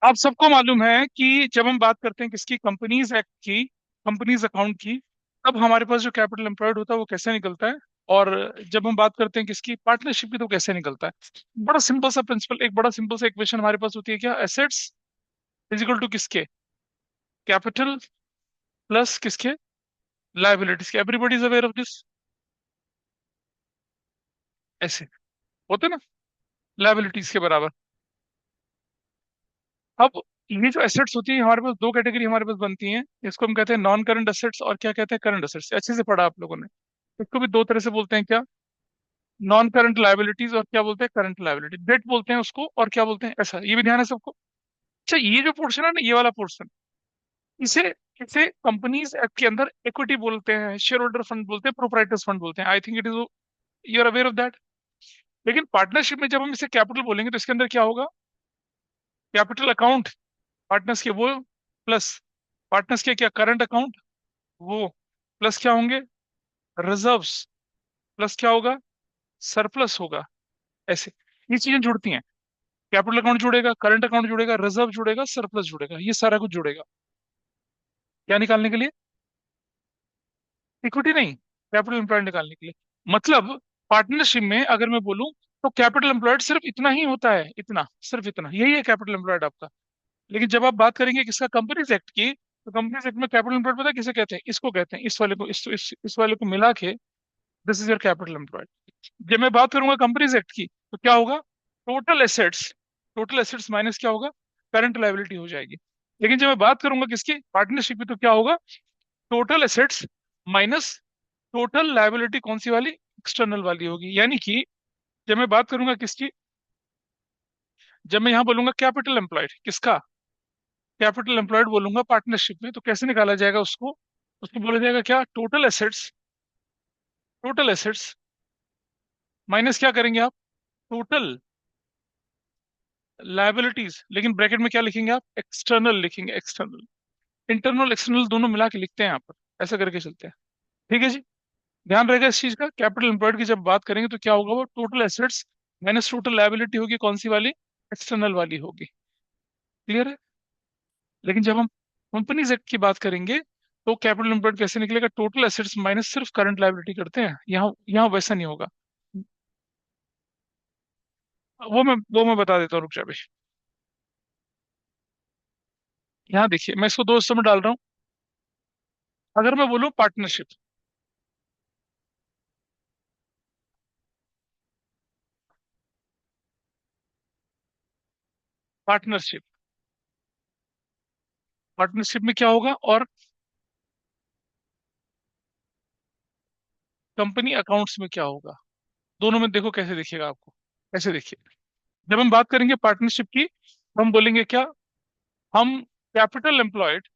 आप सबको मालूम है कि जब हम बात करते हैं किसकी, कंपनीज एक्ट की, कंपनीज अकाउंट की, तब हमारे पास जो कैपिटल एम्प्लॉयड होता है वो कैसे निकलता है। और जब हम बात करते हैं किसकी, पार्टनरशिप की, तो कैसे निकलता है। बड़ा सिंपल सा प्रिंसिपल, एक बड़ा सिंपल सा इक्वेशन हमारे पास होती है, क्या, एसेट्स इजिकल टू किसके, कैपिटल प्लस किसके, लाइबिलिटीज के। Everybody is aware of this. ऐसे होते ना, लाइबिलिटीज के बराबर। अब ये जो एसेट्स होती है, हमारे पास दो कैटेगरी हमारे पास बनती हैं। इसको हम कहते हैं नॉन करंट एसेट्स, और क्या कहते हैं, करंट एसेट्स। अच्छे से पढ़ा आप लोगों ने। इसको भी दो तरह से बोलते हैं, क्या, नॉन करंट लाइबिलिटीज, और क्या बोलते हैं, करंट लाइबिलिटी। डेट बोलते हैं उसको, और क्या बोलते हैं, ऐसा, ये भी ध्यान है सबको। अच्छा, ये जो पोर्शन है ना, ये वाला पोर्शन, इसे इसे कंपनीज एक्ट के अंदर इक्विटी बोलते हैं, शेयर होल्डर फंड बोलते हैं, प्रोप्राइटर्स फंड बोलते हैं। I think it is, you are aware of that. लेकिन पार्टनरशिप में जब हम इसे कैपिटल बोलेंगे, तो इसके अंदर क्या होगा, कैपिटल अकाउंट पार्टनर्स के वो, प्लस पार्टनर्स के क्या, करंट अकाउंट वो, प्लस क्या होंगे, रिजर्व्स, प्लस क्या होगा, सरप्लस होगा। ऐसे ये चीजें जुड़ती हैं। कैपिटल अकाउंट जुड़ेगा, करंट अकाउंट जुड़ेगा, रिजर्व जुड़ेगा, सरप्लस जुड़ेगा, ये सारा कुछ जुड़ेगा। क्या निकालने के लिए, इक्विटी नहीं, कैपिटल एम्प्लॉयड निकालने के लिए। मतलब पार्टनरशिप में अगर मैं बोलूं, तो कैपिटल एम्प्लॉयड सिर्फ इतना ही होता है, इतना, सिर्फ इतना, यही है कैपिटल एम्प्लॉयड आपका। लेकिन जब आप बात करेंगे किसका, कंपनीज एक्ट की, तो कंपनीज एक्ट में कैपिटल एम्प्लॉयड पता है किसे कहते हैं, इसको कहते हैं, इस वाले को, इस वाले को मिला के, this is your capital employed. जब मैं बात करूंगा कंपनीज एक्ट की, तो क्या होगा, total assets, total assets minus क्या होगा, करंट लायबिलिटी हो जाएगी। लेकिन जब मैं बात करूंगा किसकी, पार्टनरशिप की, तो क्या होगा, total assets minus total liability, कौन सी वाली, एक्सटर्नल वाली होगी। यानी कि जब मैं बात करूंगा किसकी, जब मैं यहां बोलूंगा कैपिटल एम्प्लॉयड किसका, कैपिटल एम्प्लॉयड बोलूंगा पार्टनरशिप में, तो कैसे निकाला जाएगा उसको, उसको बोला जाएगा क्या, total assets, total assets minus क्या करेंगे आप, टोटल लायबिलिटीज। लेकिन ब्रैकेट में क्या लिखेंगे आप, एक्सटर्नल लिखेंगे, एक्सटर्नल। इंटरनल एक्सटर्नल दोनों मिला के लिखते हैं यहाँ पर, ऐसा करके चलते हैं। ठीक है जी, ध्यान रहेगा इस चीज का। कैपिटल एम्प्लॉयड की जब बात करेंगे, तो क्या होगा, वो total assets minus total liability होगी, कौन सी वाली, एक्सटर्नल वाली होगी। क्लियर है। लेकिन जब हम कंपनीज एक्ट की बात करेंगे, तो कैपिटल एम्प्लॉयड कैसे निकलेगा, टोटल एसेट्स माइनस सिर्फ करंट लायबिलिटी करते हैं। यहाँ यहाँ वैसा नहीं होगा। वो मैं बता देता हूँ, रुक जा भाई। यहाँ देखिए, मैं इसको दो हिस्सों में डाल रहा हूँ। अगर मैं बोलूँ पार्टनरशिप, पार्टनरशिप, पार्टनरशिप में क्या होगा, और कंपनी अकाउंट्स में क्या होगा, दोनों में देखो कैसे दिखेगा आपको। ऐसे देखिए, जब हम बात करेंगे पार्टनरशिप की, तो हम बोलेंगे क्या, हम कैपिटल एम्प्लॉयड,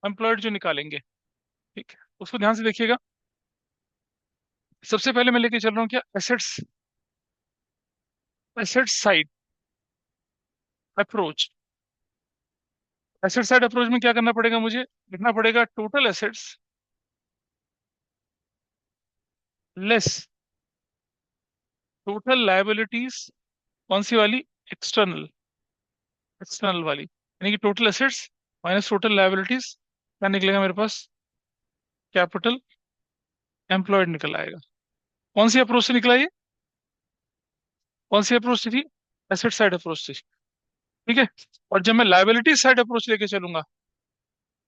एम्प्लॉयड जो निकालेंगे, ठीक है, उसको ध्यान से देखिएगा। सबसे पहले मैं लेके चल रहा हूँ क्या, assets, asset side approach. Asset side approach में क्या करना पड़ेगा, मुझे लिखना पड़ेगा total assets less total liabilities, कौन सी वाली, एक्सटर्नल, एक्सटर्नल वाली। यानी कि total assets minus total liabilities, क्या निकलेगा मेरे पास, कैपिटल एम्प्लॉयड निकल आएगा। कौन सी अप्रोच से निकला ये, कौन सी अप्रोच थी, एसेट साइड अप्रोच थी। ठीक है। और जब मैं लायबिलिटी साइड अप्रोच लेके चलूंगा,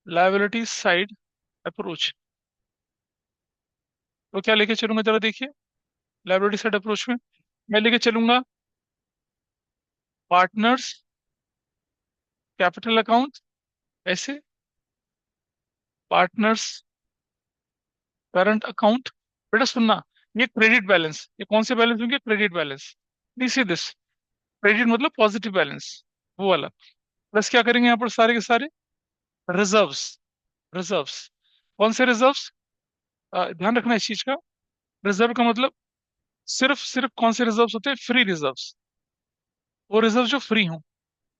लायबिलिटी साइड अप्रोच, तो क्या लेके चलूंगा जरा देखिए। लायबिलिटी साइड अप्रोच में मैं लेके चलूंगा पार्टनर्स कैपिटल अकाउंट, ऐसे, पार्टनर्स करंट अकाउंट। बेटा सुनना, ये क्रेडिट बैलेंस, ये कौन से बैलेंस होंगे, credit balance. See this, credit मतलब पॉजिटिव बैलेंस, वो वाला। प्लस क्या करेंगे यहाँ पर सारे के सारे, रिजर्व्स, रिजर्व्स। कौन से रिजर्व्स, ध्यान रखना इस चीज का। रिजर्व का मतलब सिर्फ सिर्फ कौन से रिजर्व्स होते हैं, फ्री रिजर्व्स। वो रिजर्व जो फ्री हों,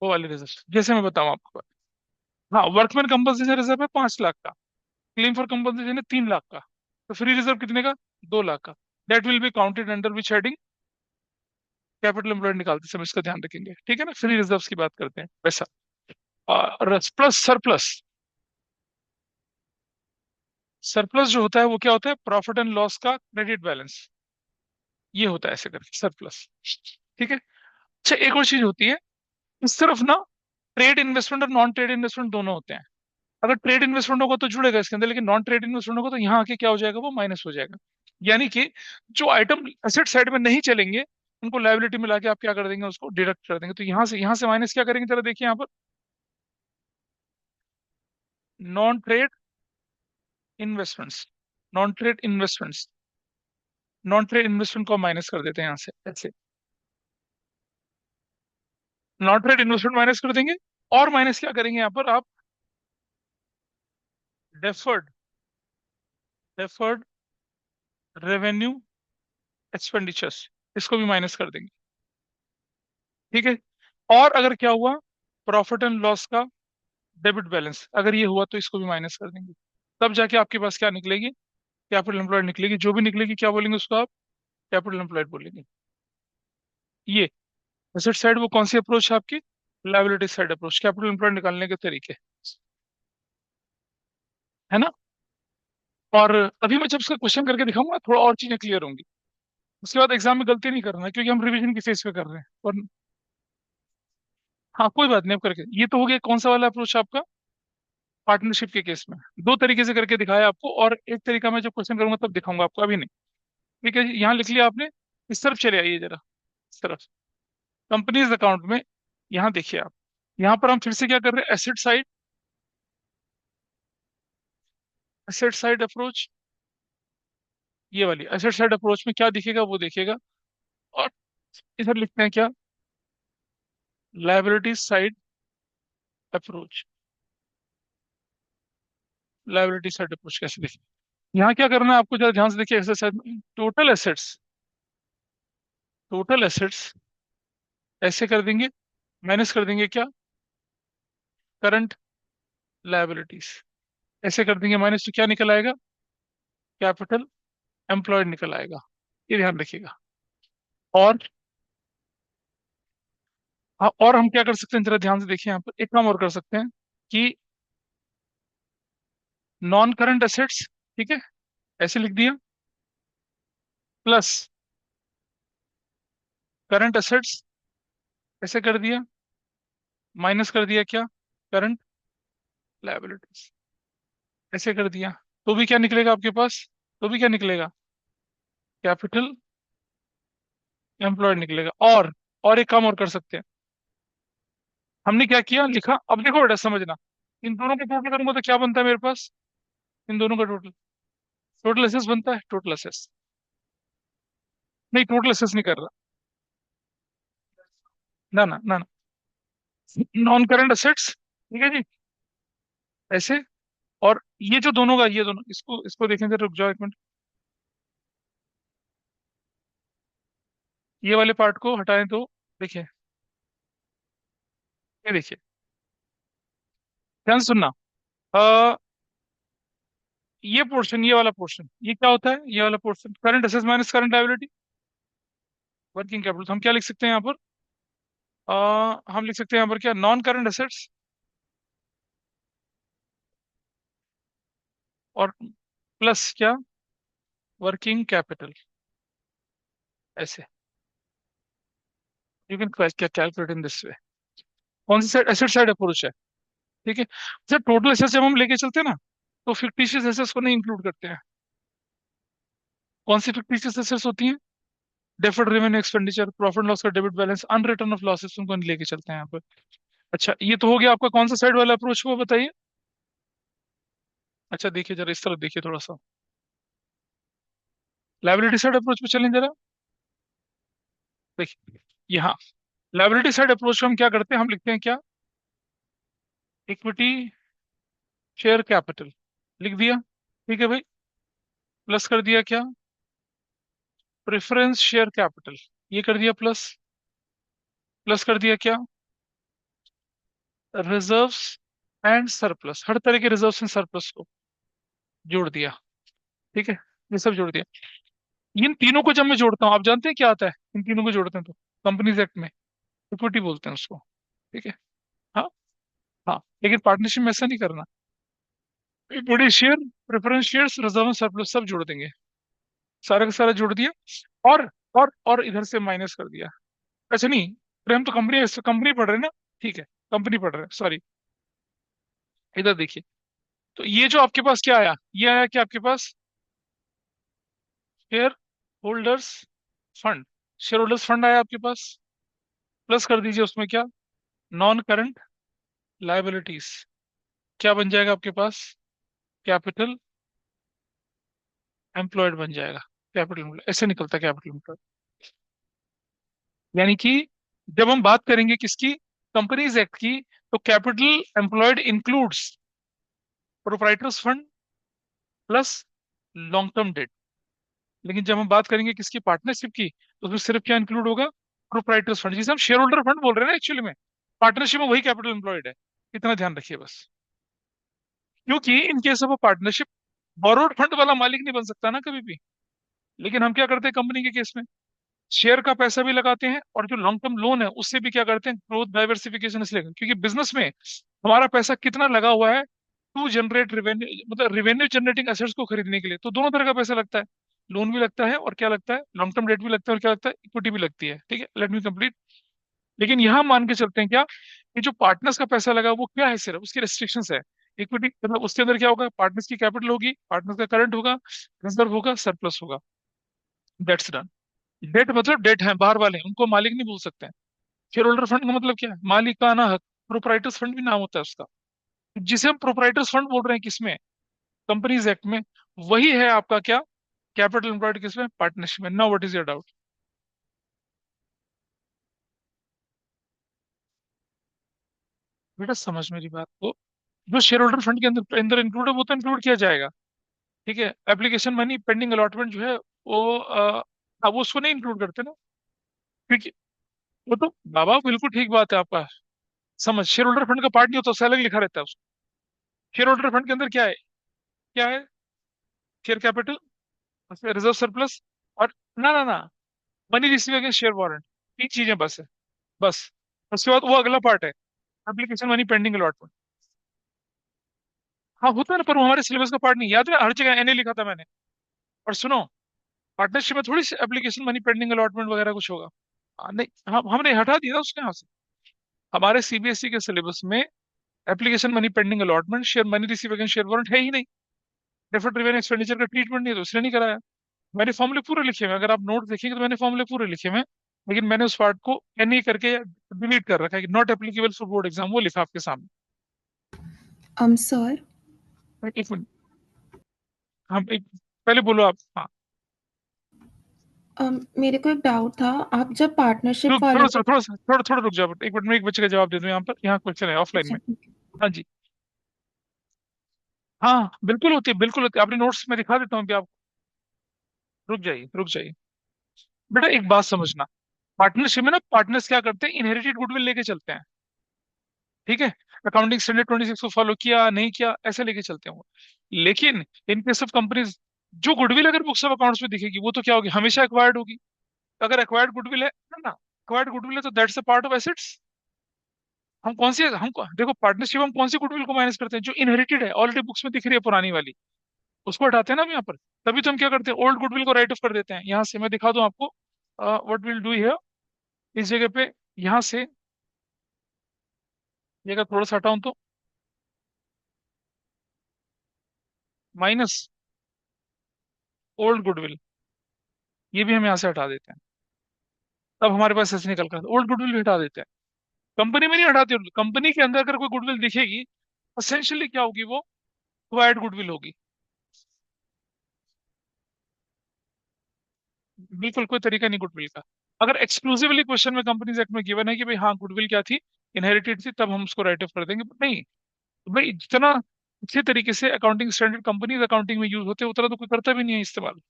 वो वाले रिजर्व। जैसे मैं बताऊं आपको, हाँ, वर्कमैन कंपनसेशन रिजर्व है 5 लाख का, क्लेम फॉर कंपनसेशन है 3 लाख का, तो फ्री रिजर्व कितने का, 2 लाख का। That will be counted under which heading, capital employed निकालते समय इसका ध्यान रखेंगे, ठीक है ना। फ्री रिजर्व्स की बात करते हैं वैसा। Plus surplus. सरप्लस जो होता है वो क्या होता है, प्रॉफिट एंड लॉस का क्रेडिट बैलेंस, ये होता है ऐसे करके सरप्लस, ठीक है। अच्छा एक और चीज होती है, इस तरफ ना ट्रेड इन्वेस्टमेंट और नॉन ट्रेड इन्वेस्टमेंट दोनों होते हैं। अगर ट्रेड इन्वेस्टमेंट होगा तो जुड़ेगा इसके अंदर, लेकिन नॉन ट्रेड इन्वेस्टमेंट होगा तो यहाँ आके क्या हो जाएगा, वो माइनस हो जाएगा। यानी कि जो आइटम एसेट साइड में नहीं चलेंगे उनको लायबिलिटी में लाके आप क्या कर देंगे, उसको डिडक्ट कर देंगे। तो यहाँ से माइनस क्या करेंगे, जरा देखिए यहाँ पर, non trade investments, non trade investments, non trade investment को माइनस कर देते हैं यहाँ से ऐसे, नॉन ट्रेड इन्वेस्टमेंट माइनस कर देंगे। और माइनस क्या करेंगे यहाँ पर आप, डेफर्ड, डेफर्ड रेवेन्यू एक्सपेंडिचर्स, इसको भी माइनस कर देंगे, ठीक है। और अगर क्या हुआ, प्रॉफिट एंड लॉस का डेबिट बैलेंस अगर ये हुआ तो इसको भी माइनस कर देंगे। तब जाके आपके पास क्या निकलेगी, कैपिटल एम्प्लॉयड निकलेगी। जो भी निकलेगी क्या बोलेंगे उसको आप, कैपिटल एम्प्लॉयड बोलेंगे। ये एसेट साइड वो कौन सी अप्रोच है आपकी, liability side approach, capital employed निकालने के तरीके, है ना। और अभी मैं जब इसका क्वेश्चन करके दिखाऊंगा थोड़ा और चीजें क्लियर होंगी। उसके बाद एग्जाम में गलती नहीं करना क्योंकि हम रिवीजन की फेस पे कर रहे हैं। और हाँ कोई बात नहीं, अब करके ये तो हो गया कौन सा वाला अप्रोच आपका, पार्टनरशिप के केस में। दो तरीके से करके दिखाया आपको, और एक तरीका मैं जब क्वेश्चन करूंगा तब दिखाऊंगा आपको, अभी नहीं। ठीक है जी, यहाँ लिख लिया आपने। इस तरफ चले आइए जरा, इस तरफ कंपनीज अकाउंट में। यहाँ देखिए आप, यहाँ पर हम फिर से क्या कर रहे हैं, asset side, asset side approach, ये वाली एसेट साइड अप्रोच में क्या दिखेगा वो देखेगा। और इधर लिखते हैं क्या, liability side approach, liability side approach कैसे दिखे। यहाँ क्या करना है आपको, जरा ध्यान से देखिए एक्सरसाइज में, टोटल एसेट्स, टोटल एसेट्स ऐसे कर देंगे, माइनस कर देंगे क्या, करंट लायबिलिटीज, ऐसे कर देंगे माइनस, तो क्या निकल आएगा, कैपिटल एम्प्लॉयड निकल आएगा। ये ध्यान रखिएगा। और हाँ, और हम क्या कर सकते हैं, जरा ध्यान से देखिए यहाँ पर, एक काम और कर सकते हैं कि नॉन करंट एसेट्स, ठीक है, ऐसे लिख दिया, प्लस करंट एसेट्स ऐसे कर दिया, माइनस कर दिया क्या, करंट लायबिलिटीज ऐसे कर दिया। तो भी क्या निकलेगा आपके पास, तो भी क्या निकलेगा, कैपिटल एम्प्लॉयड निकलेगा। और एक काम और कर सकते हैं, हमने क्या किया, लिखा, अब देखो बेटा समझना, इन दोनों का टोटल करूंगा तो क्या बनता है मेरे पास, इन दोनों का टोटल, टोटल एसेस बनता है, टोटल एसेस, नहीं टोटल एसेस नहीं कर रहा, ना ना ना ना, नॉन करंट एसेट्स, ठीक है जी, ऐसे। और ये जो दोनों का, ये दोनों, इसको इसको देखें जरा, रुक जाओ एक मिनट, ये वाले पार्ट को हटाएं तो देखिए, ये देखिए, ध्यान से सुनना। अ, ये पोर्शन, ये वाला पोर्शन, ये क्या होता है, ये वाला portion current assets minus current liability, working capital. तो हम क्या लिख सकते हैं यहाँ पर, हम लिख सकते हैं यहाँ पर क्या, नॉन करंट एसेट्स और प्लस क्या, वर्किंग कैपिटल, ऐसे। You can calculate in this way. कौन सी साइड, एसेट साइड अप्रोच है, ठीक है। जब टोटल एसेट्स जब हम लेके चलते हैं ना, तो फिक्टिशियस एसेट्स को नहीं इंक्लूड करते हैं। कौन सी फिक्टिशियस एसेट्स होती हैं, deferred revenue expenditure, profit loss का debit balance, unwritten off losses, उनको नहीं लेके चलते हैं यहाँ पर। अच्छा ये तो हो गया आपका कौन सा साइड वाला अप्रोच, वो बताइए। अच्छा देखिए जरा इस तरफ देखिए थोड़ा सा, लाइबिलिटी साइड अप्रोच पे चलें जरा, देखिए यहाँ लाइबिलिटी साइड अप्रोच में हम क्या करते हैं, हम लिखते हैं क्या, इक्विटी शेयर कैपिटल, लिख दिया, ठीक है भाई, प्लस कर दिया क्या, प्रेफरेंस शेयर कैपिटल, ये कर दिया प्लस, प्लस कर दिया क्या, रिजर्व्स एंड सरप्लस, हर तरह के रिजर्व्स एंड सरप्लस को जोड़ दिया, ठीक है, ये सब जोड़ दिया। इन तीनों को जब मैं जोड़ता हूँ, आप जानते हैं क्या आता है इन तीनों को जोड़ते हैं तो, कंपनीज एक्ट में इक्विटी बोलते हैं उसको। ठीक है। हाँ। हाँ, लेकिन पार्टनरशिप में ऐसा नहीं करना। बड़े share, preference shares, reserve, surplus सब जोड़ देंगे, सारा का सारा जोड़ दिया। और और इधर से माइनस कर दिया। अच्छा नहीं, अरे हम तो कंपनी कंपनी पढ़ रहे हैं ना। ठीक है, कंपनी पढ़ रहे हैं, सॉरी। इधर देखिए, तो ये जो आपके पास क्या आया, ये आया कि आपके पास share holders fund, share holders fund आया आपके पास। प्लस कर दीजिए उसमें क्या, नॉन करंट लायबिलिटीज, क्या बन जाएगा आपके पास, कैपिटल एम्प्लॉयड बन जाएगा। कैपिटल ऐसे निकलता है कैपिटल एम्प्लॉयड। यानी कि जब हम बात करेंगे किसकी, कंपनीज एक्ट की, तो capital employed includes proprietors fund plus long term debt. लेकिन जब हम बात करेंगे किसकी, पार्टनरशिप की, तो उसमें सिर्फ क्या इंक्लूड होगा, प्रोप्राइटर्स फंड, जिसे हम शेयर होल्डर फंड बोल रहे हैं ना एक्चुअली में। पार्टनरशिप में वही कैपिटल एम्प्लॉयड है, इतना ध्यान रखिए बस। क्योंकि in case of partnership borrowed fund वाला मालिक नहीं बन सकता ना कभी भी। लेकिन हम क्या करते हैं कंपनी के केस में, शेयर का पैसा भी लगाते हैं, और जो लॉन्ग टर्म लोन है उससे भी क्या करते हैं, ग्रोथ डाइवर्सिफिकेशन, इसलिए क्योंकि बिजनेस में हमारा पैसा कितना लगा हुआ है टू जनरेट रेवेन्यू, मतलब रेवेन्यू जनरेटिंग एसेट्स को खरीदने के लिए, तो दोनों तरह का पैसा लगता है। लोन भी लगता है, और क्या लगता है, लॉन्ग टर्म डेट भी लगता है, और क्या लगता है, इक्विटी भी लगती है। ठीक है, लेट मी कंप्लीट। लेकिन यहाँ मान के चलते हैं क्या, ये जो पार्टनर्स का पैसा लगा वो क्या है, सिर्फ उसकी रेस्ट्रिक्शंस है। इक्विटी मतलब उसके अंदर क्या होगा, पार्टनर्स की कैपिटल होगी, पार्टनर्स का करंट होगा, रिजर्व होगा, सरप्लस होगा। That's done. डेट मतलब डेट है, बाहर वाले हैं, उनको मालिक नहीं बोल सकते हैं। शेयर होल्डर फंड का मतलब क्या है, मालिकाना हक। प्रोप्राइटर्स फंड भी नाम होता है उसका, जिसे हम प्रोप्राइटर्स फंड बोल रहे हैं किसमें, कंपनीज एक्ट में, वही है आपका क्या, कैपिटल एम्प्लॉयड किसमें, पार्टनरशिप में। Now what is your doubt. बेटा समझ मेरी बात को, जो शेयर होल्डर फंड के अंदर अंदर इंक्लूड है वो तो इंक्लूड किया जाएगा। ठीक है, एप्लीकेशन मनी पेंडिंग अलॉटमेंट जो है वो वो उसको नहीं इंक्लूड करते ना, क्योंकि वो तो, बाबा बिल्कुल ठीक बात है आपका। समझ, शेयर होल्डर फंड का पार्ट नहीं होता, उससे अलग लिखा रहता है उसको। शेयर होल्डर फंड के अंदर क्या है, क्या है, शेयर कैपिटल, उसमें रिजर्व सरप्लस, और ना ना ना, money receive against share warrant, तीन चीजें बस है, बस। उसके बाद वो अगला पार्ट है, एप्लीकेशन मनी पेंडिंग अलॉटमेंट। हाँ होता है ना, पर वो हमारे सिलेबस का पार्ट नहीं, याद है हर जगह एनए लिखा था मैंने। और सुनो, पार्टनरशिप में थोड़ी सी एप्लीकेशन मनी पेंडिंग अलॉटमेंट वगैरह कुछ होगा। नहीं, हम हमने हटा दिया था उसके यहाँ से। हमारे सीबीएसई के सिलेबस में application money pending allotment, share money receive against share warrant है ही नहीं। डेफर्ड रेवेन्यू एक्सपेंडिचर का ट्रीटमेंट नहीं है, तो इसलिए नहीं कराया। मैंने फॉर्मूले पूरे लिखे हुए हैं, अगर आप नोट देखेंगे तो मैंने फॉर्मूले पूरे लिखे हुए हैं। लेकिन मैंने उस पार्ट को एनए करके डिलीट कर रखा है कि not applicable for board exam, वो लिखा आपके सामने। सर, एक मिनट, हाँ पहले बोलो आप। हाँ, मेरे को एक डाउट था। आप जब पार्टनरशिप रुक वाले थोड़ा को, सा, थोड़ा थोड़ा रुक जाओ, एक मिनट में एक बच्चे का जवाब दे दूं यहाँ पर, यहाँ क्वेश्चन है ऑफलाइन अच्छा में। ठीक है। हाँ जी। हाँ बिल्कुल होती है, बिल्कुल होती है, आपने नोट्स में दिखा देता हूँ कि आप, रुक जाइए रुक जाइए। बेटा एक बात समझना, पार्टनरशिप में ना पार्टनर्स क्या करते हैं, इनहेरिटेड गुडविल लेके चलते हैं। ठीक है, अकाउंटिंग स्टैंडर्ड 26 को फॉलो किया नहीं किया ऐसे लेके चलते हैं वो। लेकिन इन केस ऑफ कंपनीज, जो गुडविल अगर बुक्स ऑफ अकाउंट्स में दिखेगी वो तो क्या होगी, हमेशा एक्वायर्ड होगी। अगर एक्वायर्ड गुडविल है ना, एक्वायर्ड गुडविल है तो that's a part of assets. देखो पार्टनरशिप हम कौन सी गुडविल को माइनस करते हैं, जो इनहेरिटेड है, ऑलरेडी बुक्स में दिख रही है पुरानी वाली, उसको हटाते हैं ना हम यहाँ पर। तभी तो हम क्या करते हैं, ओल्ड गुडविल को राइट ऑफ कर देते हैं। यहाँ से मैं दिखा दूं आपको, व्हाट विल डू हियर, इस जगह पे, यहाँ से, ये अगर थोड़ा सा हटाऊं तो, माइनस ओल्ड गुडविल, ये भी हम यहाँ से हटा देते हैं। तब हमारे पास ऐसे निकल कर ओल्ड गुडविल भी हटा देते हैं। कंपनी में नहीं हटाते, कंपनी के अंदर अगर कोई गुडविल दिखेगी, असेंशियली क्या होगी, वो एक्वायर्ड गुडविल होगी। बिल्कुल कोई तरीका नहीं गुडविल का। अगर एक्सक्लूसिवली क्वेश्चन में कंपनीज एक्ट में गिवन है कि भाई हाँ गुडविल क्या थी, इनहेरिटेड थी, तब हम उसको राइट ऑफ कर देंगे, but नहीं। तो भाई जितना अच्छे तरीके से अकाउंटिंग स्टैंडर्ड कंपनीज अकाउंटिंग में यूज होते हैं, उतना तो कोई करता भी नहीं है इस्तेमाल,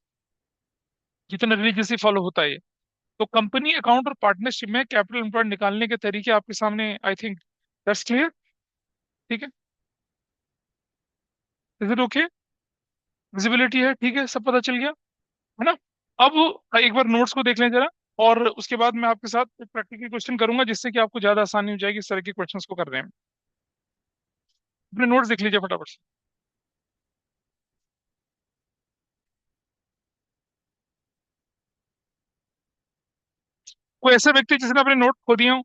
जितना रिलीजियसली फॉलो होता है ये। तो कंपनी अकाउंट और पार्टनरशिप में कैपिटल एम्प्लॉयड निकालने के तरीके आपके सामने, आई थिंक दैट्स क्लियर। ठीक है, इज इट ओके, विजिबिलिटी है, ठीक है, सब पता चल गया है ना। अब एक बार नोट्स को देख लें जरा, और उसके बाद मैं आपके साथ एक प्रैक्टिकल क्वेश्चन करूंगा, जिससे कि आपको ज्यादा आसानी हो जाएगी इस तरह के क्वेश्चंस को करने में। अपने नोट्स देख लीजिए फटाफट से। कोई ऐसा व्यक्ति जिसने अपने नोट खो दिए हो?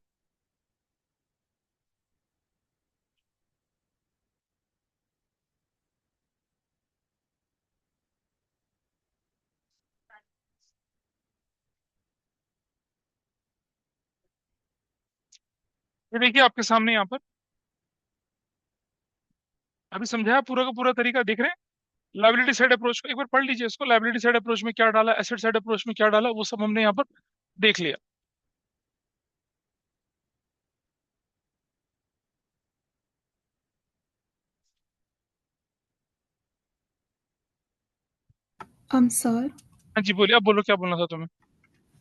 ये देखिए आपके सामने यहाँ पर, अभी समझाया पूरा का पूरा तरीका, देख रहे हैं? लाइबिलिटी साइड अप्रोच को एक बार पढ़ लीजिए इसको। लाइबिलिटी साइड अप्रोच में क्या डाला, एसेट साइड अप्रोच में क्या डाला, वो सब हमने यहाँ पर देख लिया। सर। हाँ जी बोलिए, अब बोलो क्या बोलना था तुम्हें।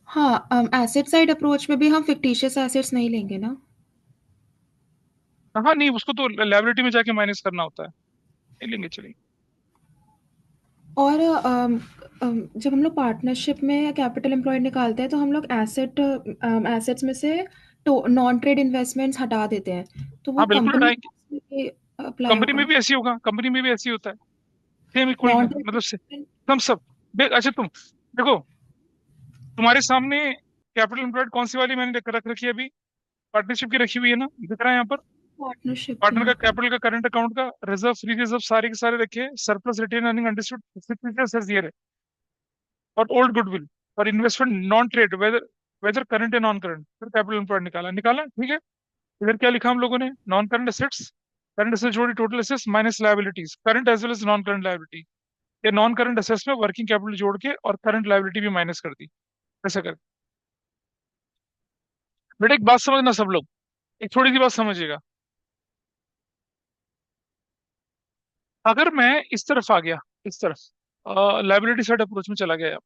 हाँ, एसेट साइड अप्रोच में भी हम फिक्टिशियस एसेट्स नहीं लेंगे ना? हाँ नहीं, उसको तो लाइबिलिटी में जाके माइनस करना होता है। नहीं लेंगे, चलिए। और जब हम लोग पार्टनरशिप में कैपिटल एम्प्लॉयड निकालते हैं तो हम लोग एसेट्स में से तो नॉन ट्रेड इन्वेस्टमेंट्स हटा देते हैं, तो वो हाँ बिल्कुल कंपनी हटाएंगे। में अप्लाई कंपनी में होगा? भी ऐसी होगा, कंपनी में भी ऐसी होता है। सेम इक्वल नॉन मतलब से ट्रेड। हम सब अच्छा तुम देखो, तुम्हारे सामने कैपिटल एम्प्लॉयड कौन सी वाली मैंने रख रखी है अभी? पार्टनरशिप की रखी हुई है ना, दिख रहा है यहाँ पर। पार्टनरशिप की। पार्टनर का कैपिटल का करंट अकाउंट का रिजर्व फ्री रिजर्व सारे के सारे रखे, सरप्लस रिटेन अर्निंग अंडरस्टूड और ओल्ड गुडविल और investment non trade, whether whether current या नॉन करंट, फिर कैपिटल एम्प्लॉयड निकाला निकाला, ठीक है। इधर क्या लिखा हम लोगों ने? Non current assets, current assets जोड़ी total assets minus liabilities, current as well as non current liability. ये नॉन करंट एसेट्स में वर्किंग कैपिटल जोड़ के और करंट लायबिलिटी भी माइनस कर दी, ऐसा कर। बेटा एक बात समझना सब लोग, एक थोड़ी सी बात समझिएगा। अगर मैं इस तरफ आ गया, इस तरफ लायबिलिटी साइड अप्रोच में चला गया,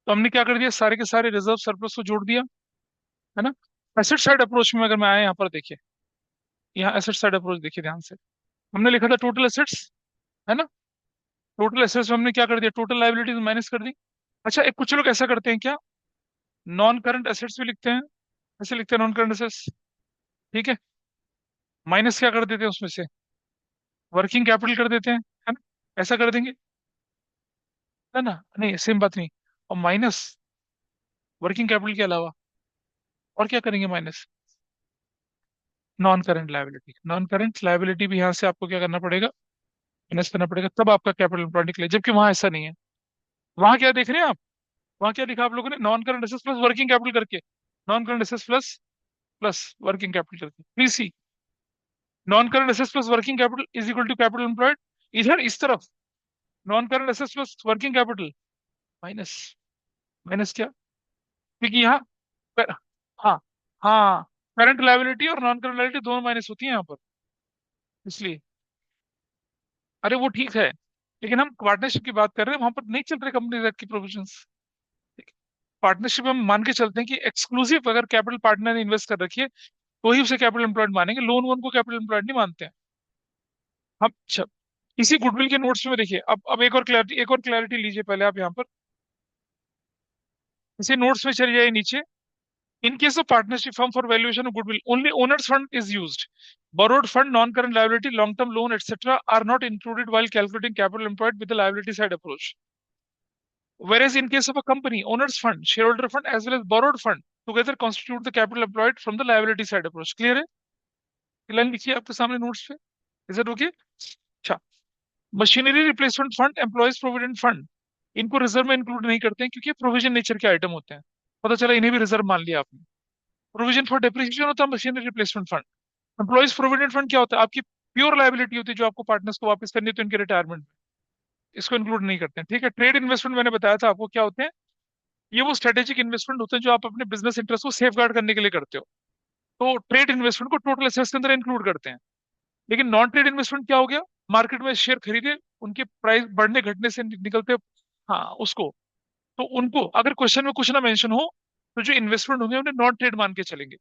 तो हमने क्या कर दिया, सारे के सारे रिजर्व सरप्लस को जोड़ दिया, है ना। एसेट साइड अप्रोच में अगर मैं आया यहाँ पर देखिए, यहाँ एसेट साइड अप्रोच देखिए ध्यान से, हमने लिखा था टोटल एसेट्स, है ना। टोटल एसेट्स में हमने क्या कर दिया, टोटल लायबिलिटीज माइनस कर दी। अच्छा एक कुछ लोग ऐसा करते हैं क्या, नॉन करंट एसेट्स भी लिखते हैं, ऐसे लिखते हैं नॉन करंट एसेट्स, ठीक है। माइनस क्या कर देते हैं उसमें से, वर्किंग कैपिटल कर देते हैं, है ना, ऐसा कर देंगे, है ना। नहीं सेम बात नहीं, और माइनस वर्किंग कैपिटल के अलावा और क्या करेंगे, minus non current liability. Non current liability भी यहाँ से आपको क्या करना पड़ेगा, माइनस करना पड़ेगा, तब आपका कैपिटल एम्प्लॉयड निकले, जबकि वहां ऐसा नहीं है। वहां क्या देख रहे हैं आप, वहां क्या लिखा आप लोगों ने, non current assets plus working capital करके, non current assets plus plus working capital करके, please see, non current assets plus working capital is equal to capital employed. इधर इस तरफ non current assets plus working capital minus, minus क्या, क्योंकि यहाँ हाँ हाँ, करंट लायबिलिटी और नॉन करंट लायबिलिटी दोनों माइनस होती है यहाँ पर, इसलिए। अरे वो ठीक है, लेकिन हम पार्टनरशिप की बात कर रहे हैं, वहां पर नहीं चल रहे कंपनी एक्ट की प्रोविजंस। पार्टनरशिप हम मान के चलते हैं कि एक्सक्लूसिव अगर कैपिटल पार्टनर ने इन्वेस्ट कर रखी है, तो ही उसे कैपिटल एम्प्लॉयड मानेंगे, लोन वोन को कैपिटल एम्प्लॉयड नहीं मानते हैं हम। अच्छा, इसी गुडविल के नोट्स में देखिए, अब एक और क्लैरिटी लीजिए पहले आप यहाँ पर, इसी नोट्स में चले जाइए नीचे। In case of partnership firm for valuation of goodwill, only owner's fund is used. Borrowed fund, non-current liability, long-term loan, etc., are not included while calculating capital employed with the liability side approach. Whereas in case of a company, owner's fund, shareholder fund, as well as borrowed fund together constitute the capital employed from the liability side approach. Clear है? ये line लिखिए आपके सामने notes पे। Is it okay? अच्छा, machinery replacement fund, employees provident fund, इनको reserve में include नहीं करते हैं क्योंकि प्रोविजन नेचर के आइटम होते हैं। पता चला इन्हें भी रिजर्व मान लिया आपने। प्रोविजन फॉर डेप्रिसिएशन होता है machinery replacement fund. Employees provident fund क्या होता है, आपकी प्योर लायबिलिटी होती है जो आपको पार्टनर्स को वापस करनी है तो इनके रिटायरमेंट में, इसको इंक्लूड नहीं करते हैं, ठीक है। ट्रेड इन्वेस्टमेंट मैंने बताया था आपको क्या होते हैं, ये वो स्ट्रेटेजिक इन्वेस्टमेंट होते हैं जो आप अपने बिजनेस इंटरेस्ट को सेफ गार्ड करने के लिए करते हो, तो ट्रेड इन्वेस्टमेंट को टोटल एसेट्स के अंदर इंक्लूड करते हैं। लेकिन नॉन ट्रेड इन्वेस्टमेंट क्या हो गया, मार्केट में शेयर खरीदे, उनके प्राइस बढ़ने घटने से निकलते, हाँ उसको, तो उनको अगर क्वेश्चन में कुछ ना मेंशन हो, तो जो इन्वेस्टमेंट होंगे उन्हें नॉन ट्रेड मान के चलेंगे।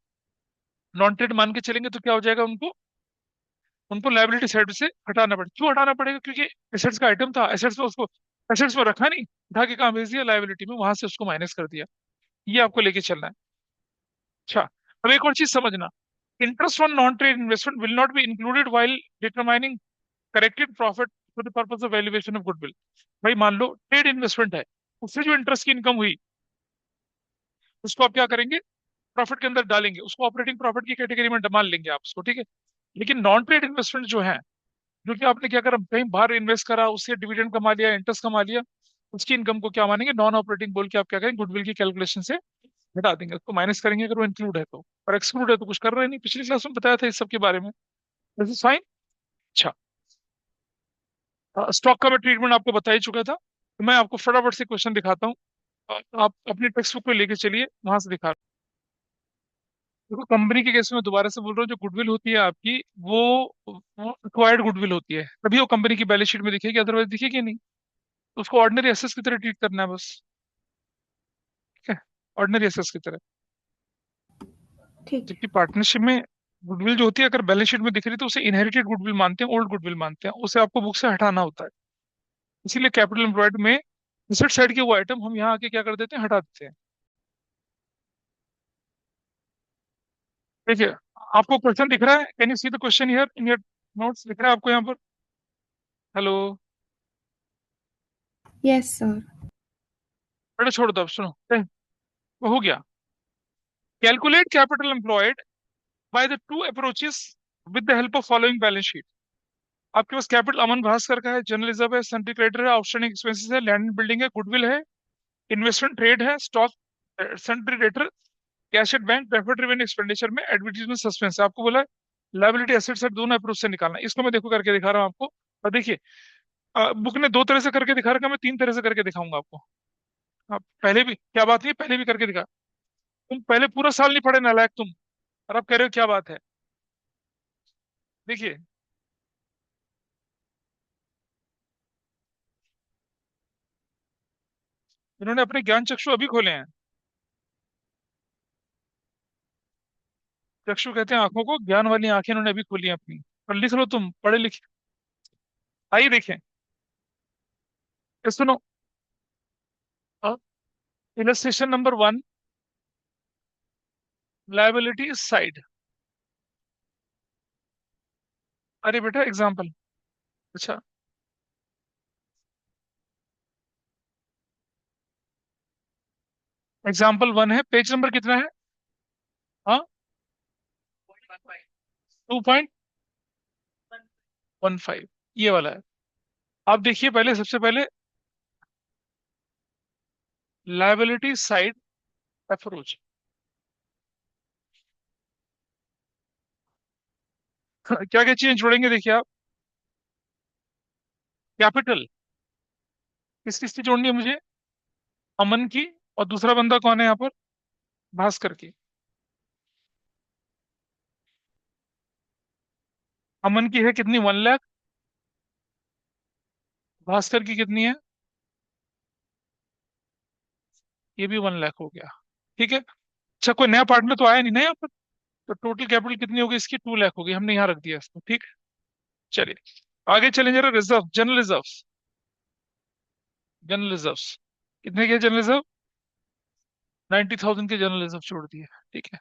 नॉन ट्रेड मान के चलेंगे तो क्या हो जाएगा, उनको उनको लायबिलिटी साइड से हटाना पड़ेगा। क्यों हटाना पड़ेगा, क्योंकि एसेट्स का आइटम था, एसेट्स में उसको, एसेट्स में रखा नहीं, उठा के कहाँ भेज दिया, लायबिलिटी में, वहां से उसको माइनस कर दिया। ये आपको लेके चलना है। अच्छा, अब एक और चीज समझना, interest on non trade investment will not be included while determining corrected profit for the purpose of valuation of goodwill. भाई मान लो ट्रेड इन्वेस्टमेंट है, उससे जो इंटरेस्ट की इनकम हुई उसको आप क्या करेंगे, प्रॉफिट के अंदर डालेंगे, उसको ऑपरेटिंग प्रॉफिट की कैटेगरी में मान लेंगे आप उसको, ठीक है। लेकिन नॉन ट्रेड इन्वेस्टमेंट जो है, जो कि आपने क्या करा, कहीं बाहर इन्वेस्ट करा, उससे डिविडेंड कमा लिया, इंटरेस्ट कमा लिया, उसकी इनकम को क्या मानेंगे, नॉन ऑपरेटिंग बोल के आप क्या करेंगे, गुडविल की कैलकुलेशन से हटा देंगे, उसको माइनस करेंगे अगर वो इंक्लूड है तो, और एक्सक्लूड है तो कुछ कर रहे नहीं। पिछली क्लास में बताया था इस सब के बारे में। This is fine. अच्छा, स्टॉक का मैं ट्रीटमेंट आपको बता ही चुका था, तो मैं आपको फटाफट से क्वेश्चन दिखाता हूँ। आप अपनी टेक्स्ट बुक पे लेके चलिए, वहां से दिखा रहा हूँ। देखो, कंपनी के केस में दोबारा से बोल रहा हूँ, जो गुडविल होती है आपकी, वो एक्वायर्ड गुडविल होती है, तभी वो कंपनी की बैलेंस शीट में दिखेगी, अदरवाइज दिखेगी नहीं। तो उसको ऑर्डिनरी एसेट्स की तरह ट्रीट करना है बस, ठीक है, ऑर्डिनरी एसेट्स की तरह। ठीक जबकि है। पार्टनरशिप में गुडविल जो होती है, अगर बैलेंस शीट में दिख रही है तो उसे इनहेरिटेड गुडविल मानते हैं, ओल्ड गुडविल मानते हैं, उसे आपको बुक से हटाना होता है। इसीलिए कैपिटल एम्प्लॉयड में एसेट साइड के वो आइटम हम यहाँ आके क्या कर देते हैं, हटा देते हैं। देखिए, आपको क्वेश्चन दिख रहा है, can you see the question here in your notes, दिख रहा है आपको यहाँ पर? हेलो? Yes sir. बेटा छोड़ दो, अब सुनो, वो हो गया। Calculate capital employed by the two approaches with the help of following balance sheet. आपके पास कैपिटल अमन भास्कर का है, जर्नल रिजर्व है, सन्टी क्रेडिटर है, आउटस्टैंडिंग एक्सपेंसेस है, लैंड एंड बिल्डिंग है, गुडविल है, इन्वेस्टमेंट ट्रेड है, स्टॉक, सन्टी creditor, cash at bank, deferred revenue expenditure में एडवर्टीजमेंट सस्पेंस है। आपको बोला लायबिलिटी एसेट साइड दोनों अप्रोच से निकालना है। इसको मैं देखो करके दिखा रहा हूँ आपको। और देखिए, बुक ने दो तरह से करके दिखा रखा है, मैं तीन तरह से करके दिखाऊंगा आपको। आप पहले भी, क्या बात नहीं, पहले भी करके दिखा। तुम पहले पूरा साल नहीं पढ़े नालायक तुम, और आप कह रहे हो क्या बात है। देखिए, इन्होंने अपने ज्ञान चक्षु अभी खोले हैं। चक्षु कहते हैं आंखों को, ज्ञान वाली आंखें इन्होंने अभी खोली हैं अपनी। और लिख लो, तुम पढ़े लिखे। आइए देखें, ये सुनो, इलस्ट्रेशन नंबर 1, लायबिलिटी साइड। अरे बेटा एग्जाम्पल, अच्छा, एग्जाम्पल 1 है, पेज नंबर कितना है? हाँ, 2.15, ये वाला है। आप देखिए पहले, सबसे पहले लायबिलिटी साइड अप्रोच। क्या क्या चीजें जोड़ेंगे देखिए आप। कैपिटल किस किस की जोड़नी है मुझे? अमन की, और दूसरा बंदा कौन है यहाँ पर, भास्कर की। अमन की है कितनी, 1 लाख। भास्कर की कितनी है? ये भी 1 लाख हो गया, ठीक है। अच्छा, कोई नया पार्टनर तो आया नहीं ना यहाँ पर, तो टोटल कैपिटल कितनी होगी इसकी, 2 लाख होगी, हमने यहाँ रख दिया इसको, ठीक है। चलिए आगे चलें जरा, reserve, general reserve. General reserve कितने के, जनरल रिजर्व 90,000 के जनरल रिजर्व जोड़ दिए, ठीक है।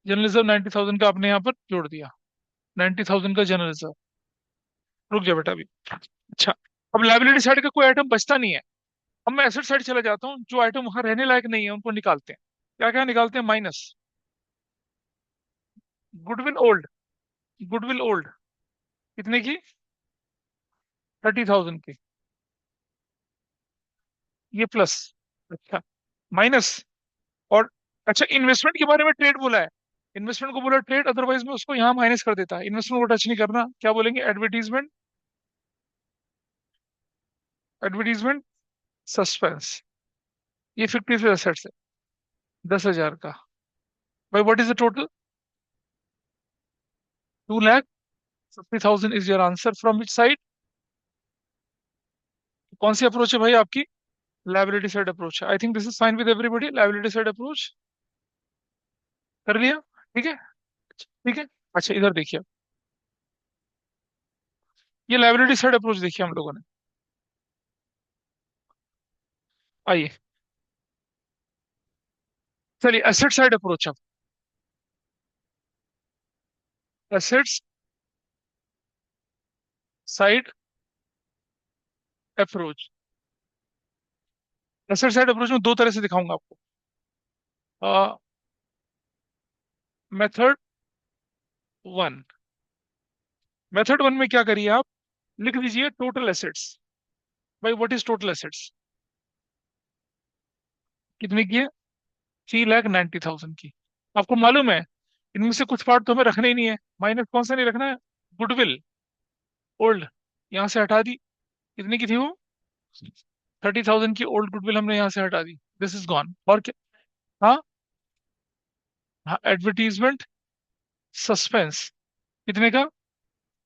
जनरल रिजर्व 90,000 का आपने यहाँ पर जोड़ दिया, 90,000 का जनरल रिजर्व। रुक जा बेटा अभी। अच्छा, अब लाइबिलिटी साइड का कोई आइटम बचता नहीं है। अब मैं एसेट साइड चला जाता हूँ, जो आइटम वहां रहने लायक नहीं है उनको निकालते हैं। क्या क्या निकालते हैं, minus goodwill old. Goodwill old कितने की, 30,000 की, ये प्लस। अच्छा, माइनस, और अच्छा, इन्वेस्टमेंट के बारे में ट्रेड बोला है, इन्वेस्टमेंट को बोला ट्रेड, अदरवाइज में उसको यहाँ माइनस कर देता है, इन्वेस्टमेंट को टच नहीं करना। क्या बोलेंगे, एडवर्टीजमेंट, एडवर्टीजमेंट सस्पेंस। ये फिक्टिव एसेट्स है, 10,000 का। भाई what is the total, 2,50,000 is your answer from which side? कौन सी अप्रोच है भाई आपकी? लाइबिलिटी साइड अप्रोच है। I think this is fine with everybody, liability side approach कर लिया, ठीक है। ठीक है, अच्छा इधर देखिए, ये लाइबिलिटी साइड अप्रोच देखिए हम लोगों ने। आइए, चलिए एसेट साइड अप्रोच, अब assets side approach. Asset side approach में दो तरह से दिखाऊंगा आपको। मेथड वन, मेथड वन में क्या करिए आप, लिख दीजिए टोटल एसेट्स। भाई व्हाट इज टोटल एसेट्स, कितने की है, 3,90,000 की। आपको मालूम है इनमें से कुछ पार्ट तो हमें रखना ही नहीं है, माइनस कौन सा नहीं रखना है, गुडविल ओल्ड, यहाँ से हटा दी। कितने की थी वो, 30,000 की ओल्ड गुडविल हमने यहाँ से हटा दी, दिस इज गॉन। और क्या, हाँ, हाँ एडवर्टीजमेंट सस्पेंस, कितने का,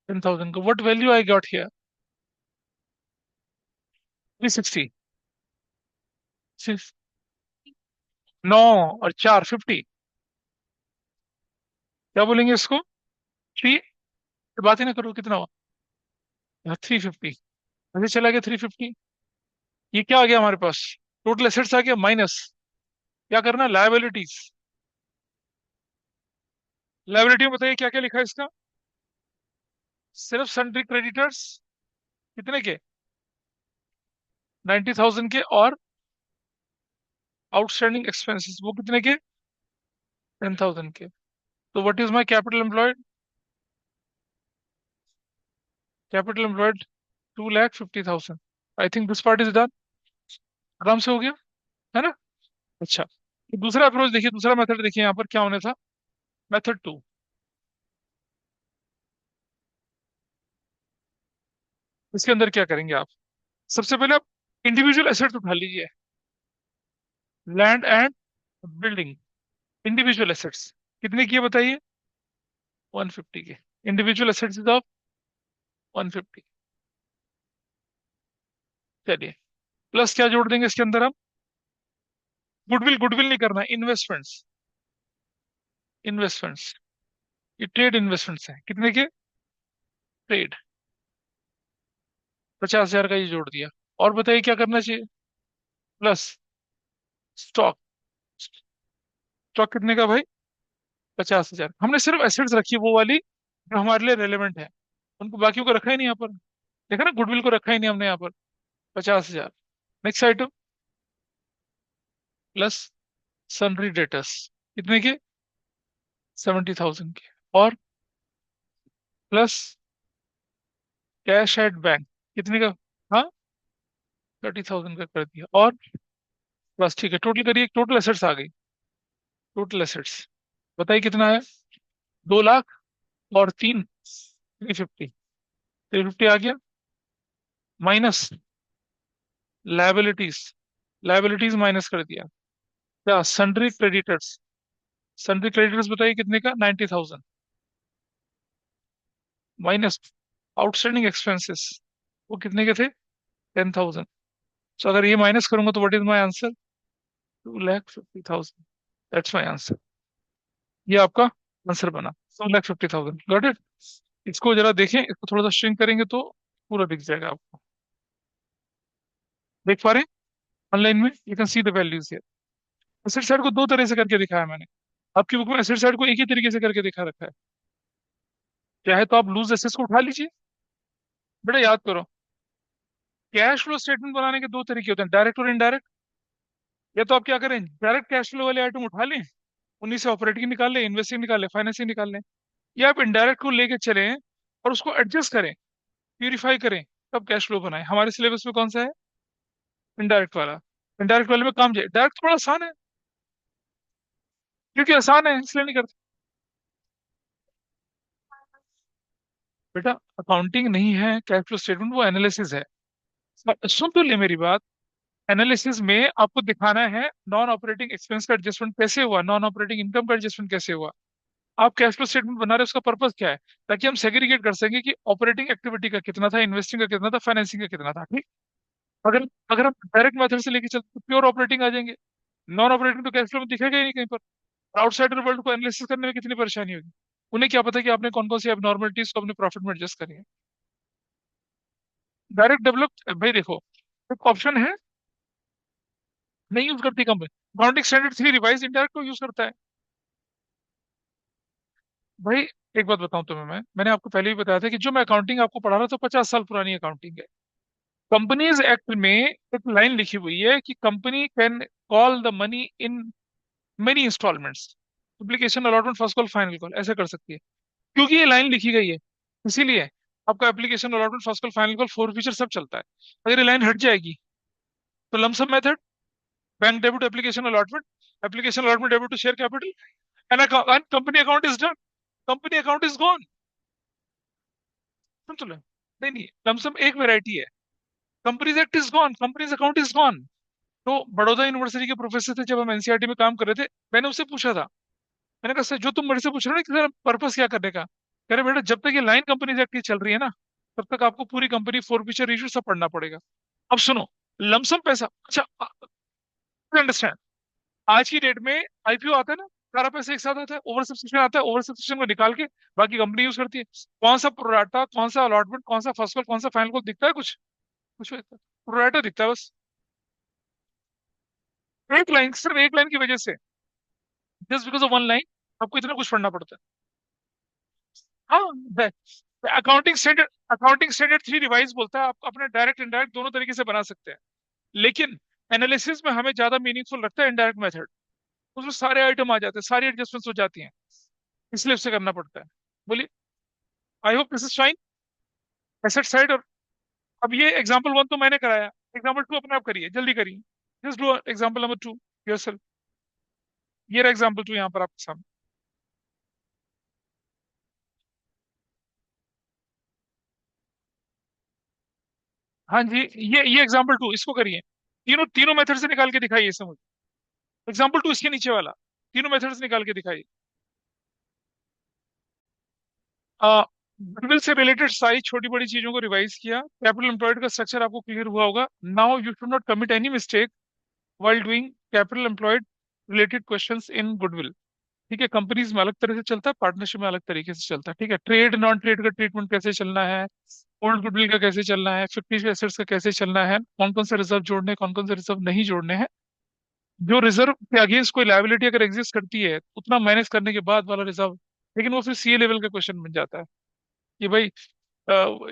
10,000 का। What value I got here, 360, 9 और 4 50, क्या बोलेंगे इसको, थ्री, बात ही ना करो, कितना हुआ, 350। ऐसे चला गया 350, ये क्या आ गया हमारे पास, टोटल एसेट्स आ गया माइनस, क्या करना, लायबिलिटीज। लायबिलिटी में बताइए क्या क्या लिखा है इसका, सिर्फ सन्ड्री क्रेडिटर्स, कितने के, 90,000 के, और आउटस्टैंडिंग एक्सपेंसेस वो कितने के, 10,000 के। तो what is my capital employed, capital employed 2,50,000। I think this part is done, आराम से हो गया, है ना। अच्छा, तो दूसरा अप्रोच देखिए, दूसरा मेथड देखिए यहाँ पर क्या होने था, मेथड टू। इसके अंदर क्या करेंगे आप, सबसे पहले आप इंडिविजुअल एसेट्स उठा लीजिए, land and building, individual assets कितने की है बताइए, 150 के, इंडिविजुअल एसेट्स ऑफ 150। चलिए, प्लस क्या जोड़ देंगे इसके अंदर हम, गुडविल, गुडविल नहीं करना, इन्वेस्टमेंट्स, इन्वेस्टमेंट्स, ये ट्रेड इन्वेस्टमेंट्स हैं, कितने के, ट्रेड, 50,000 का ये जोड़ दिया। और बताइए क्या करना चाहिए, प्लस स्टॉक, स्टॉक कितने का भाई, 50,000। हमने सिर्फ एसेट्स रखी है वो वाली जो हमारे लिए रेलेवेंट है, उनको बाकियों को रखा ही नहीं यहाँ पर, देखा ना, गुडविल को रखा ही नहीं हमने यहाँ पर, 50,000। Next item, plus sundry debtors, कितने के, 70,000 के, और प्लस कैश एट बैंक, कितने का, हाँ, 30,000 का कर दिया, और बस ठीक है, टोटल करिए, टोटल एसेट्स आ गई, टोटल एसेट्स बताइए कितना है, 2 लाख, और तीन, 350, 350 आ गया, माइनस लाइबिलिटीज, लाइबिलिटीज माइनस कर दिया, क्या, सन्ड्री क्रेडिटर्स, सन्ड्री क्रेडिटर्स बताइए कितने का, 90,000, माइनस आउटस्टैंडिंग एक्सपेंसेस, वो कितने के थे, 10,000। सो अगर ये माइनस करूंगा तो what is my answer, 2,50,000, that's my answer. ये आपका आंसर बना, 2,50,000, गॉट इट। इसको जरा देखें, इसको थोड़ा सा श्रिंक करेंगे तो पूरा दिख जाएगा आपको, देख पा रहे हैं, ऑनलाइन में you can see the values here. Asset side को दो तरह से करके दिखाया मैंने, आपकी बुक में एसेट साइड को एक ही तरीके से करके दिखा रखा है, चाहे तो आप लूज एसेट्स को उठा लीजिए। बेटा याद करो, कैश फ्लो स्टेटमेंट बनाने के दो तरीके होते हैं, डायरेक्ट और इनडायरेक्ट। या तो आप क्या करें, डायरेक्ट कैश फ्लो वाले आइटम उठा लें, उन्हीं से ऑपरेटिंग निकाल लें, इन्वेस्टिंग निकाल लें, फाइनेंसिंग निकाल लें, या आप इनडायरेक्ट को लेके चलें और उसको एडजस्ट करें, प्यूरिफाई करें, तब कैश फ्लो बनाए। हमारे सिलेबस में कौन सा है, इनडायरेक्ट वाला। इनडायरेक्ट वाले में काम जाए, डायरेक्ट थोड़ा आसान है, क्योंकि आसान है इसलिए नहीं करते। बेटा अकाउंटिंग नहीं है कैश फ्लो स्टेटमेंट, वो एनालिसिस है। सुन तो ले मेरी बात, एनालिसिस में आपको दिखाना है नॉन ऑपरेटिंग एक्सपेंस का एडजस्टमेंट कैसे हुआ, नॉन ऑपरेटिंग इनकम का एडजस्टमेंट कैसे हुआ। आप कैश फ्लो स्टेटमेंट बना रहे हैं, उसका पर्पस क्या है, ताकि हम सेग्रीगेट कर सकें कि ऑपरेटिंग एक्टिविटी का कितना था, इन्वेस्टिंग का कितना था, फाइनेंसिंग का कितना था, ठीक। अगर अगर हम डायरेक्ट मेथड से लेके चलते तो प्योर ऑपरेटिंग आ जाएंगे, नॉन ऑपरेटिंग तो कैश फ्लो में दिखेगा ही नहीं कहीं पर। आउटसाइडर वर्ल्ड को एनालिसिस करने में कितनी परेशानी होगी, उन्हें क्या पता कि आपने कौन कौन सी एबनॉर्मलिटीज को अपने प्रॉफिट में एडजस्ट करी है। डायरेक्ट डेवलप, भाई देखो, एक ऑप्शन है नहीं यूज करती company. Accounting standard 3 revise indirect को यूज करता है भाई। एक बात बताऊं तुम्हें, मैंने आपको पहले भी बताया था कि जो मैं अकाउंटिंग आपको पढ़ा रहा था 50 साल पुरानी अकाउंटिंग है। कंपनीज एक्ट में एक लाइन लिखी हुई है कि company can call the money in many instalments, application allotment first call final call ऐसे कर सकती है, क्योंकि ये लाइन लिखी गई है। इसीलिए आपका application allotment first call final call forfeiture सब चलता है। अगर ये लाइन हट जाएगी तो lump sum method, bank debit application allotment, application allotment debit to share capital, and company account is done, company account is gone. सुन तो लो, नहीं नहीं, लमसम एक वेराइटी है, companies act is gone, companies account is gone. तो Baroda university के professor थे, जब हम एनसीईआरटी में काम कर रहे थे, मैंने उससे पूछा था, मैंने कहा सर जो तुम मेरे से पूछ रहे हो ना कि सर पर्पस क्या करने का, कह रहे बेटा जब तक ये लाइन कंपनीज एक्ट की चल रही है ना, तब तक आपको पूरी कंपनी फोर फीचर इशू सब पढ़ना पड़ेगा। अब सुनो, लमसम पैसा, अच्छा अंडरस्टैंड, आज की डेट में आईपीओ आता है ना, सारा पैसा एक साथ आता है, ओवर सब्सक्रिप्शन आता है, ओवर सब्सक्रिप्शन को निकाल के बाकी कंपनी यूज करती है। कौन सा प्रोराटा, कौन सा अलॉटमेंट, कौन सा फर्स्ट कॉल, कौन सा फाइनल कॉल दिखता है कुछ? कुछ नहीं दिखता। प्रोराटा दिखता है बस, एक लाइन, सिर्फ एक लाइन की वजह से, just because of one line आपको इतना कुछ पढ़ना पड़ता है। हाँ, अकाउंटिंग स्टैंडर्ड 3 रिवाइज बोलता है आप अपने डायरेक्ट इनडायरेक्ट दोनों तरीके से बना सकते हैं, लेकिन एनालिसिस में हमें ज्यादा मीनिंगफुल लगता है इनडायरेक्ट मेथड। उसमें सारे आइटम आ जाते हैं, सारी एडजस्टमेंट्स हो जाती हैं, इसलिए उससे करना पड़ता है। बोलिए। I hope this is fine. Asset side. और अब ये एग्जांपल वन तो मैंने कराया, एग्जांपल टू अपने आप करिए, जल्दी करिए। Just do example number two yourself. ये रहा एग्जांपल टू यहाँ पर आपके सामने। हाँ जी, ये एग्जांपल टू, इसको करिए। तीनों तीनों मेथड से निकाल के दिखाइए इसे मुझे। एग्जांपल टू इसके नीचे वाला, तीनों मेथड से निकाल के दिखाइए। गुडविल से रिलेटेड सारी छोटी बड़ी चीजों को रिवाइज किया, कैपिटल एम्प्लॉयड का स्ट्रक्चर आपको क्लियर हुआ होगा। Now you should not commit any mistake while doing capital employed related questions in goodwill। ठीक है, कंपनीज में अलग तरह से चलता है, पार्टनरशिप में अलग तरीके से चलता है। ठीक है, ट्रेड नॉन ट्रेड का ट्रीटमेंट कैसे चलना है, ओल्ड गुडविल का कैसे चलना है, फिफ्टी एसेट्स का कैसे चलना है, कौन कौन से रिजर्व जोड़ने हैं, कौन कौन से रिजर्व नहीं जोड़ने हैं, जो रिजर्व के अगेंस्ट कोई लायबिलिटी अगर एग्जिस्ट करती है उतना मैनेज करने के बाद वाला रिजर्व। लेकिन वो फिर सीए लेवल का क्वेश्चन बन जाता है कि भाई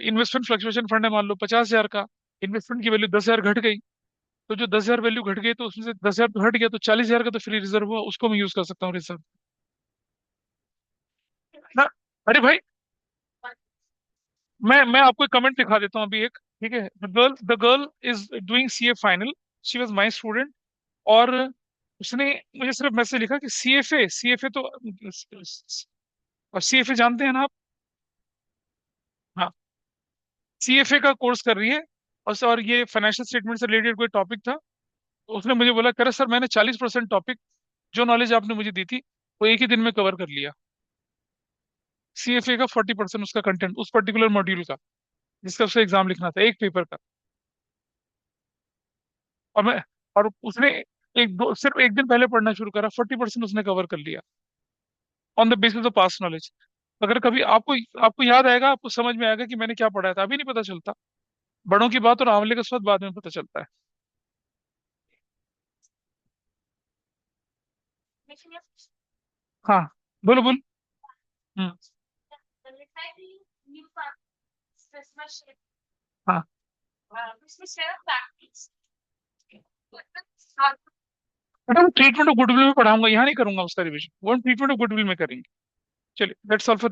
इन्वेस्टमेंट फ्लक्चुएशन फंड है, मान लो 50,000 का, इन्वेस्टमेंट की वैल्यू 10,000 घट गई, तो जो 10,000 वैल्यू घट गई तो उसमें से 10,000 तो हट गया, तो 40,000 का तो फ्री रिजर्व हुआ, उसको मैं यूज कर सकता हूँ रिजर्व ना। अरे भाई, मैं आपको एक कमेंट दिखा देता हूँ अभी एक। ठीक है, the girl is doing CA final, she was my student, और उसने मुझे सिर्फ मैसेज लिखा कि सीएफए तो, और सीएफए जानते हैं ना आप? हाँ, सीएफए का कोर्स कर रही है, और ये फाइनेंशियल स्टेटमेंट से रिलेटेड कोई टॉपिक था, तो उसने मुझे बोला, करे सर मैंने 40% टॉपिक, जो नॉलेज आपने मुझे दी थी, वो एक ही दिन में कवर कर लिया। सीएफए का 40% उसका कंटेंट उस पर्टिकुलर मॉड्यूल का, जिसका उससे एग्जाम लिखना था एक पेपर का। और मैं, और उसने एक दो सिर्फ एक दिन पहले पढ़ना शुरू करा, 40% उसने कवर कर लिया on the basis of past knowledge. अगर कभी आपको आपको याद आएगा, आपको समझ में आएगा कि मैंने क्या पढ़ाया था, अभी नहीं पता चलता। बड़ों की बात और आंवले का स्वाद बाद में पता चलता है। हाँ, बोलो बोलो। हम्म। हाँ, बेटा ट्रीटमेंट ऑफ गुडविल में पढ़ाऊंगा, यहाँ नहीं करूंगा उसका रिविजन, वो ट्रीटमेंट ऑफ गुडविल में करेंगे। चलिए, दैट्स ऑल फॉर